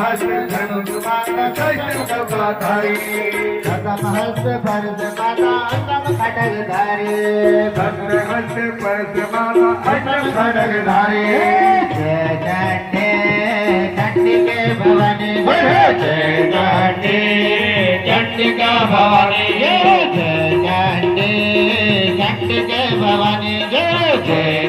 हस्त धनुष माता कृष्ण गवाधारी प्रथम हस्त परस माता अष्टम खड्गधारी भद्र हस्त परस माता अष्टम खड्गधारी जय चंडी चंडिके भवानी जय चंडी चंडिका भवानी जय चंडी चंडिके भवानी जय जय